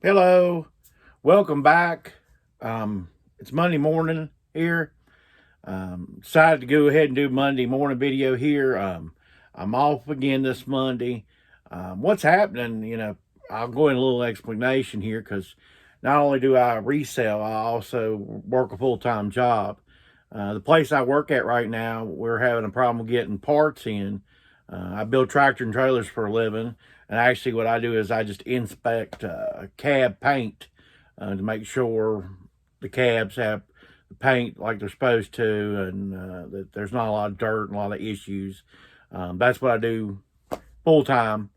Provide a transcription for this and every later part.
Hello, welcome back. It's Monday morning here. Decided to go ahead and do Monday morning video here. I'm off again this Monday. What's happening? I'll go in a little explanation here because not only do I resell, I also work a full time job. The place I work at right now, we're having a problem getting parts in. I build tractor and trailers for a living, and actually, what I do is I just inspect cab paint to make sure the cabs have the paint like they're supposed to, and that there's not a lot of dirt and a lot of issues. That's what I do full time.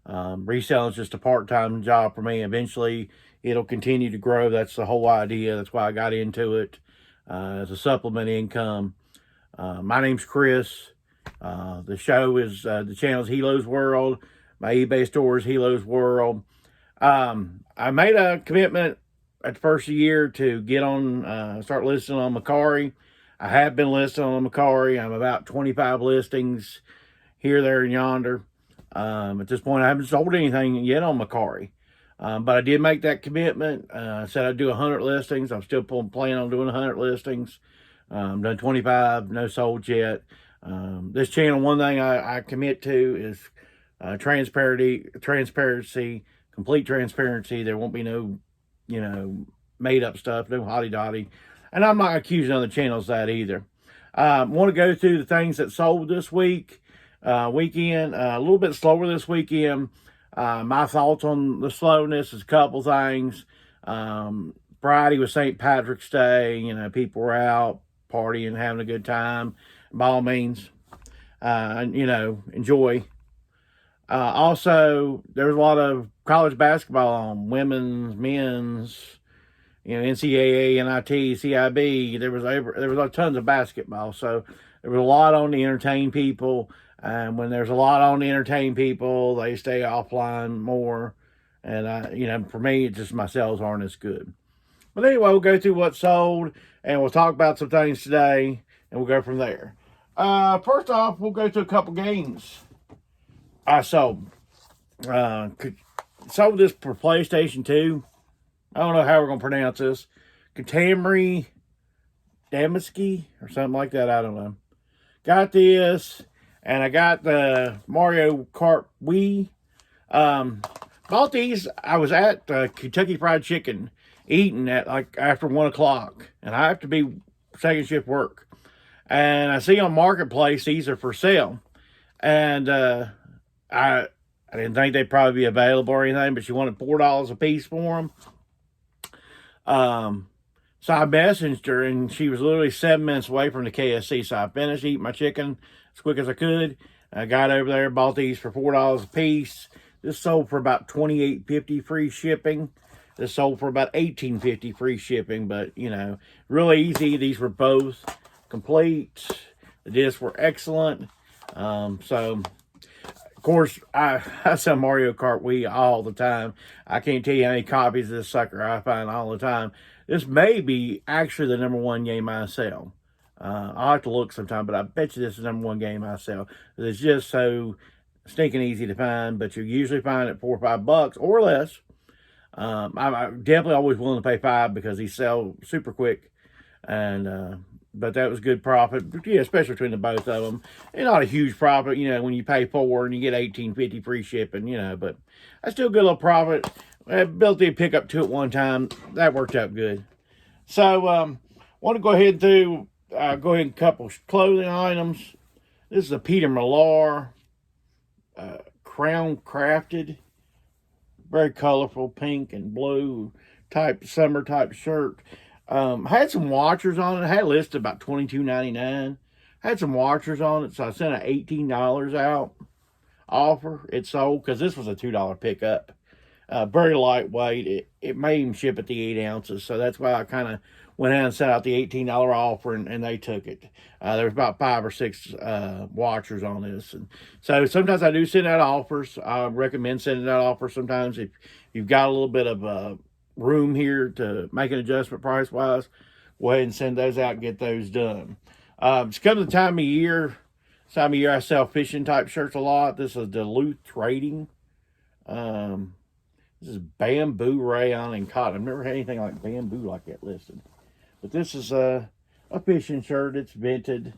Reselling is just a part time job for me. Eventually, it'll continue to grow. That's the whole idea. That's why I got into it as a supplement income. My name's Chris. The show is the channel's Helo's World. My eBay store is Helo's World. I made a commitment at the first of the year to get on, start listing on Macari. I have been listing on Macari. I'm about 25 listings here, there, and yonder. At this point, I haven't sold anything yet on Macari. But I did make that commitment. I said I'd do 100 listings. I'm still planning on doing 100 listings. Done 25, no sold yet. This channel, one thing I commit to is transparency, complete transparency. There won't be no, made up stuff, no hotty dotty. And I'm not accusing other channels that either. Want to go through the things that sold this weekend, a little bit slower this weekend. My thoughts on the slowness is a couple things. Friday was St. Patrick's Day. People were out partying, having a good time. By all means, enjoy. Also, there was a lot of college basketball on, women's, men's, NCAA, NIT, CIB. There was tons of basketball, so there was a lot on to entertain people. And when there's a lot on to entertain people, they stay offline more. And for me, it's just my sales aren't as good. But anyway, we'll go through what sold, and we'll talk about some things today, and we'll go from there. First off, we'll go to a couple games I sold. Sold this for PlayStation 2. I don't know how we're going to pronounce this. Katamari Damaski or something like that. I don't know. Got this, and I got the Mario Kart Wii. Bought these. I was at Kentucky Fried Chicken eating at like after 1 o'clock, and I have to be second shift work. And I see on Marketplace these are for sale, and I didn't think they'd probably be available or anything, but she wanted $4 a piece for them. So I messaged her, and she was literally 7 minutes away from the KFC. So I finished eating my chicken as quick as I could. I got over there, bought these for $4 a piece. This sold for about $28.50 free shipping. This sold for about $18.50 free shipping, but really easy. These were both complete. The discs were excellent. So of course, I sell Mario Kart Wii all the time. I can't tell you how many copies of this sucker I find all the time. This may be actually the number one game I sell. I'll have to look sometime, but I bet you this is the number one game I sell. It's just so stinking easy to find, but you usually find it $4 or $5 or less. I'm definitely always willing to pay $5 because these sell super quick, and but that was good profit. Yeah, especially between the both of them. And not a huge profit, when you pay $4 and you get $18.50 free shipping, but I still get a little profit. I built the pickup to it one time. That worked out good. So, want to go ahead and couple clothing items. This is a Peter Millar Crown Crafted, very colorful pink and blue type summer type shirt. I had some watchers on it. I had it listed about $22.99. Had some watchers on it, so I sent an $18 out offer. It sold because this was a $2 pickup. Very lightweight. It may even ship at the 8 ounces, so that's why I kind of went out and sent out the $18 offer, and they took it. There was about 5 or 6 watchers on this, and so sometimes I do send out offers. I recommend sending out offers sometimes if you've got a little bit of room here to make an adjustment price wise. Go ahead and send those out and get those done. It's come to the time of year. I sell fishing type shirts a lot. This is Duluth Trading. This This is bamboo rayon and cotton. I've never had anything like bamboo like that listed. But this is a fishing shirt. It's vented,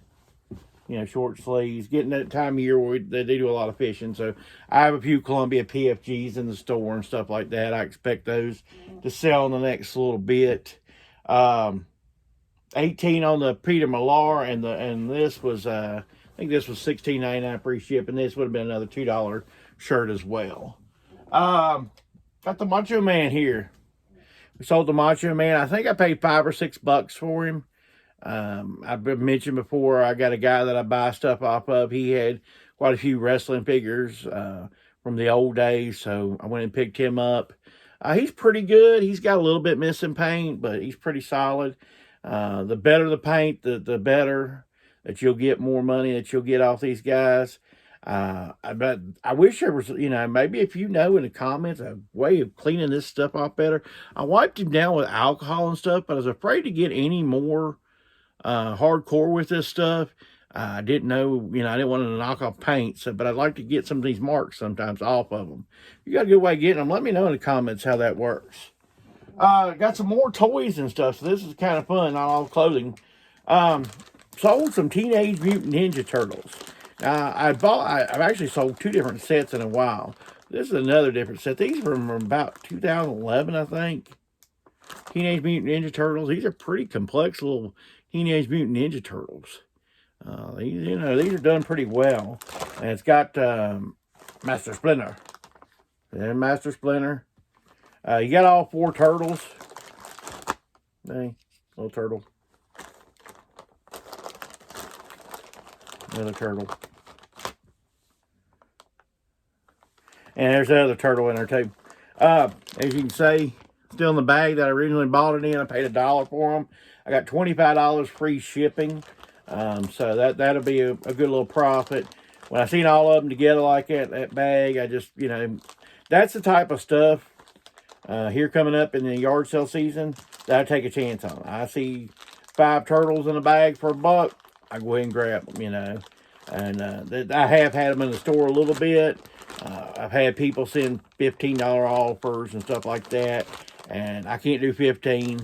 you know, short sleeves. Getting that time of year where they do a lot of fishing. So I have a few Columbia PFGs in the store and stuff like that. I expect those to sell in the next little bit. 18 on the Peter Millar, and this was I think this was $16.99 free shipping. This would have been another $2 shirt as well. Got the Macho Man here. We sold the Macho Man. I think I paid $5 or $6 for him. I've mentioned before, I got a guy that I buy stuff off of. He had quite a few wrestling figures from the old days, so I went and picked him up. He's pretty good. He's got a little bit missing paint, but he's pretty solid. The better the paint, the better that you'll get, more money that you'll get off these guys. But I wish there was, you know, maybe if you know in the comments a way of cleaning this stuff off better. I wiped him down with alcohol and stuff, but I was afraid to get any more hardcore with this stuff. I didn't know, you know, I didn't want to knock off paint, so, but I'd like to get some of these marks sometimes off of them. If you got a good way of getting them, let me know in the comments how that works. Got some more toys and stuff, so this is kind of fun, not all clothing. Sold some Teenage Mutant Ninja Turtles. I've actually sold 2 different sets in a while. This is another different set. These were from about 2011, I think. Teenage Mutant Ninja Turtles. These are pretty complex little Teenage Mutant Ninja Turtles. These, you know, these are done pretty well. And it's got Master Splinter. And Master Splinter. You got all 4 turtles. Hey, little turtle. Another turtle. And there's the other turtle in there too. As you can see, still in the bag that I originally bought it in. I paid $1 for them. I got $25 free shipping. So that'll be a good little profit. When I seen all of them together like that bag, I just, you know, that's the type of stuff here coming up in the yard sale season that I take a chance on. I see 5 turtles in a bag for $1. I go ahead and grab them, you know. And I have had them in the store a little bit. I've had people send $15 offers and stuff like that. And I can't do 15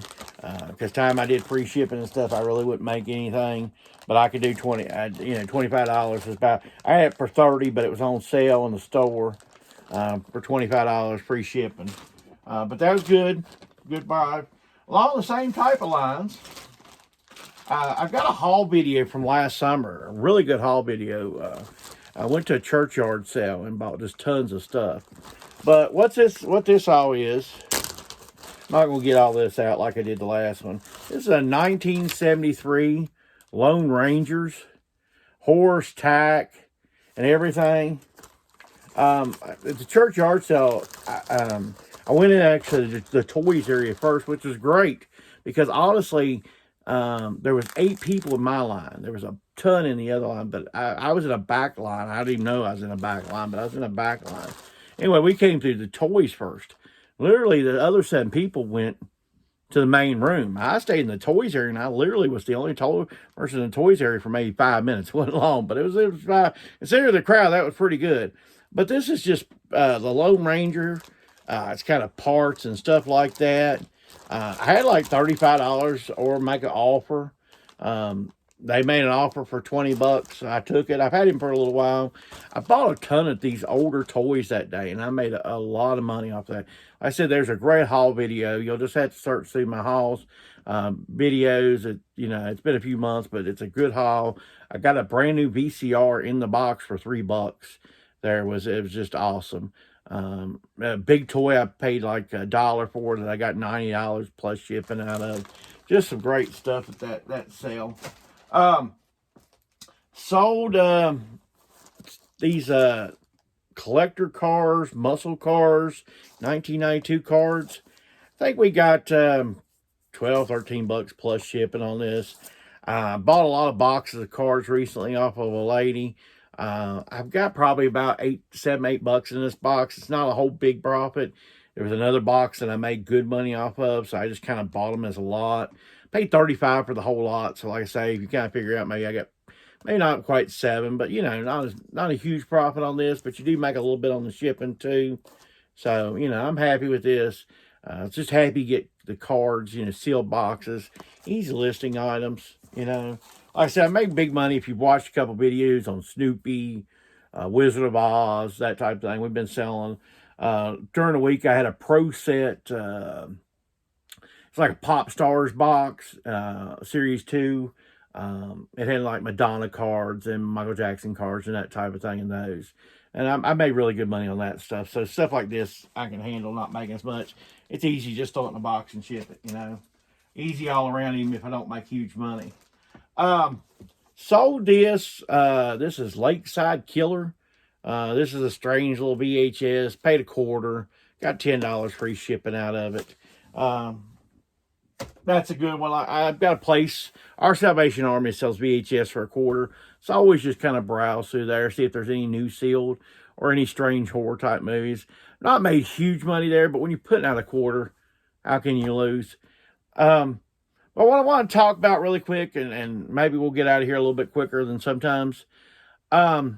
because time I did free shipping and stuff, I really wouldn't make anything. But I could do 20. You know, $25 is about. I had it for 30, but it was on sale in the store for $25 free shipping. But that was good. Good buy. Along the same type of lines, I've got a haul video from last summer. A really good haul video. I went to a churchyard sale and bought just tons of stuff. But what this all is, I'm not going to get all this out like I did the last one. This is a 1973 Lone Rangers, horse, tack, and everything. At the churchyard sale, I went in actually the toys area first, which was great because honestly, there was 8 people in my line. There was a ton in the other line, but I was in a back line. I didn't even know I was in a back line, but I was in a back line. Anyway, we came through the toys first. Literally, the other 7 people went to the main room. I stayed in the toys area, and I literally was the only person in the toys area for maybe 5 minutes. It wasn't long, but it was 5. Considering the crowd, that was pretty good. But this is just the Lone Ranger. It's kind of parts and stuff like that. I had like $35 or make an offer. They made an offer for $20. I took it. I've had him for a little while. I bought a ton of these older toys that day, and I made a lot of money off that. Like I said, there's a great haul video. You'll just have to search through my hauls videos. You know, it's been a few months, but it's a good haul. I got a brand new VCR in the box for $3. It was just awesome. A big toy I paid like $1 for that I got $90 plus shipping out of. Just some great stuff at that sale. Sold these collector cars, muscle cars, 1992 cards. I think we got $12, $13 plus shipping on this. Bought a lot of boxes of cards recently off of a lady. I've got probably about $7, $8 in this box. It's not a whole big profit. There was another box that I made good money off of, so I just kind of bought them as a lot. Paid $35 for the whole lot. So like I say, if you kind of figure out, maybe I got maybe not quite 7, but you know, not a huge profit on this, but you do make a little bit on the shipping too. So, I'm happy with this. Just happy to get the cards, sealed boxes, easy listing items, Like I said, I make big money if you've watched a couple videos on Snoopy, Wizard of Oz, that type of thing. We've been selling. During the week, I had a Pro Set. It's like a Pop Stars box, Series 2. It had like Madonna cards and Michael Jackson cards and that type of thing in those. And I made really good money on that stuff. So stuff like this, I can handle not making as much. It's easy, just throw it in a box and ship it, Easy all around, even if I don't make huge money. Sold this. This is Lakeside Killer. This is a strange little VHS. Paid a quarter. Got $10 free shipping out of it. That's a good one. I've got a place. Our Salvation Army sells VHS for a quarter. So I always just kind of browse through there, see if there's any new sealed or any strange horror type movies. Not made huge money there, but when you're putting out a quarter, how can you lose? But what I want to talk about really quick, and maybe we'll get out of here a little bit quicker than sometimes. I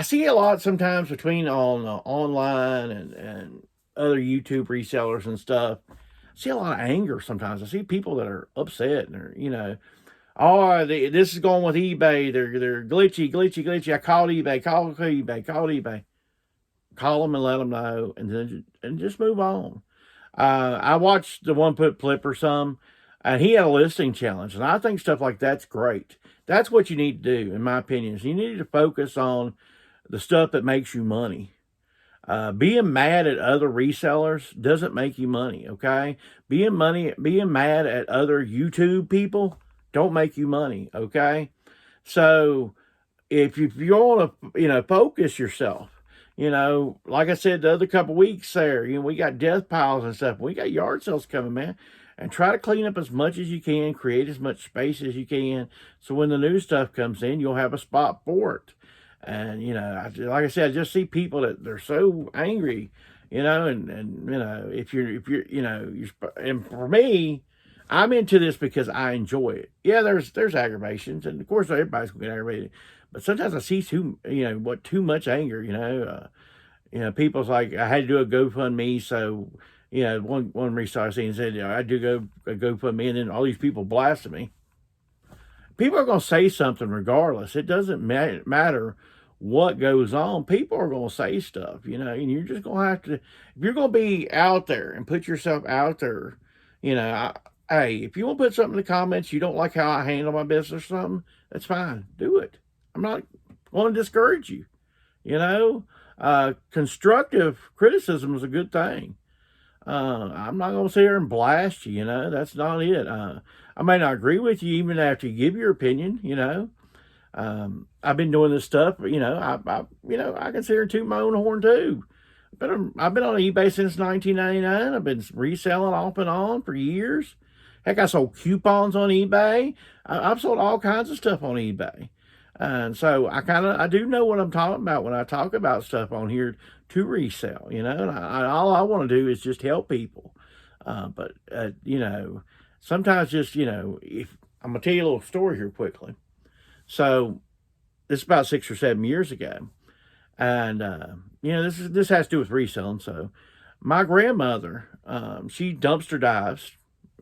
see a lot sometimes between on online and other YouTube resellers and stuff. I see a lot of anger sometimes. I see people that are upset and are, oh, this is going with eBay. They're glitchy. I called eBay, called eBay. Call them and let them know, and just move on. I watched the one put Flipper some, and he had a listing challenge, and I think stuff like that's great. That's what you need to do, in my opinion. Is you need to focus on the stuff that makes you money. Being mad at other resellers doesn't make you money, okay? Being mad at other YouTube people don't make you money, okay? So if you want to, focus yourself, like I said the other couple weeks there, we got death piles and stuff. We got yard sales coming, man. And try to clean up as much as you can, create as much space as you can. So when the new stuff comes in, you'll have a spot for it. And, like I said, I just see people that they're so angry, and if and for me, I'm into this because I enjoy it. Yeah, there's aggravations, and of course everybody's gonna get aggravated, but sometimes I see too much anger, people's like, I had to do a GoFundMe, so, one reseller seen said, I do go a GoFundMe, and then all these people blasted me. People are going to say something regardless. It doesn't matter what goes on. People are going to say stuff, and you're just going to have to, if you're going to be out there and put yourself out there, hey, if you want to put something in the comments, you don't like how I handle my business or something, that's fine. Do it. I'm not going to discourage you, constructive criticism is a good thing. I'm not going to sit here and blast you, that's not it. I may not agree with you even after you give your opinion, I've been doing this stuff, but, I can sit here and toot my own horn too. But I've been on eBay since 1999. I've been reselling off and on for years. Heck, I sold coupons on eBay. I've sold all kinds of stuff on eBay. And so I do know what I'm talking about when I talk about stuff on here to resell, and all I want to do is just help people. But sometimes just, if I'm going to tell you a little story here quickly. So this is about 6 or 7 years ago. And, this has to do with reselling. So my grandmother, she dumpster dives.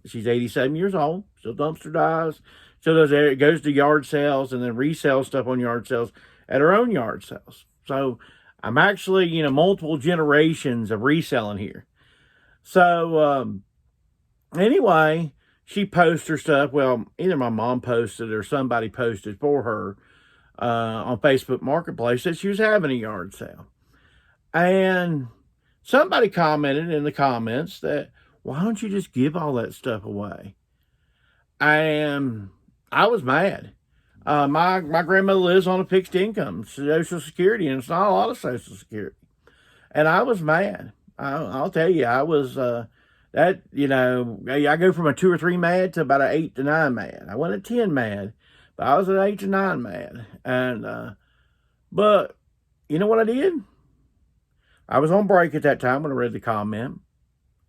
She's 87 years old, still dumpster dives. So it goes to yard sales and then resells stuff on yard sales at her own yard sales. So I'm actually, multiple generations of reselling here. So anyway, she posts her stuff. Well, either my mom posted or somebody posted for her on Facebook Marketplace that she was having a yard sale. And somebody commented in the comments that, why don't you just give all that stuff away? And I was mad. My grandmother lives on a fixed income, Social Security, and it's not a lot of Social Security. And I was mad. I'll tell you, I was, I go from a 2 or 3 mad to about an 8 to 9 mad. I wasn't a 10 mad, but I was an 8 to 9 mad. And, but you know what I did? I was on break at that time when I read the comment.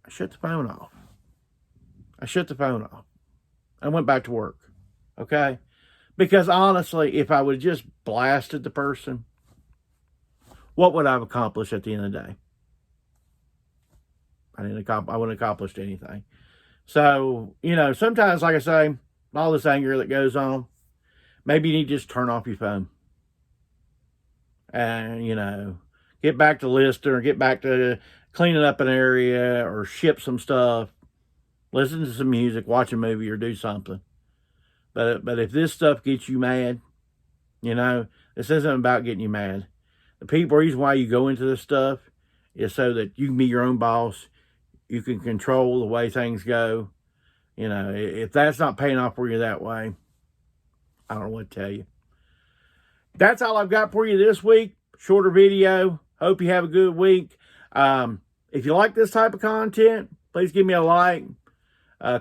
I shut the phone off. I went back to work. Okay? Because honestly, if I would have just blasted the person, what would I have accomplished at the end of the day? I wouldn't accomplished anything. So, sometimes, like I say, all this anger that goes on, maybe you need to just turn off your phone. And, get back to listing or get back to cleaning up an area or ship some stuff, listen to some music, watch a movie, or do something. But if this stuff gets you mad, this isn't about getting you mad. The reason why you go into this stuff is so that you can be your own boss. You can control the way things go. If that's not paying off for you that way, I don't know what to tell you. That's all I've got for you this week. Shorter video. Hope you have a good week. If you like this type of content, please give me a like.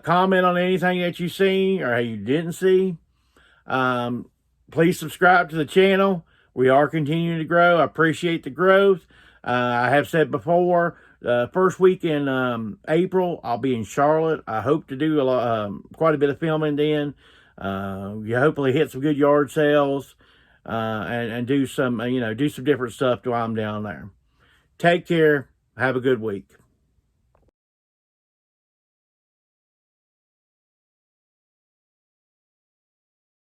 Comment on anything that you see or you didn't see. Please subscribe to the channel. We are continuing to grow. I appreciate the growth. I have said before, first week in April, I'll be in Charlotte. I hope to do quite a bit of filming then. You hopefully hit some good yard sales and do some, do some different stuff while I'm down there. Take care. Have a good week.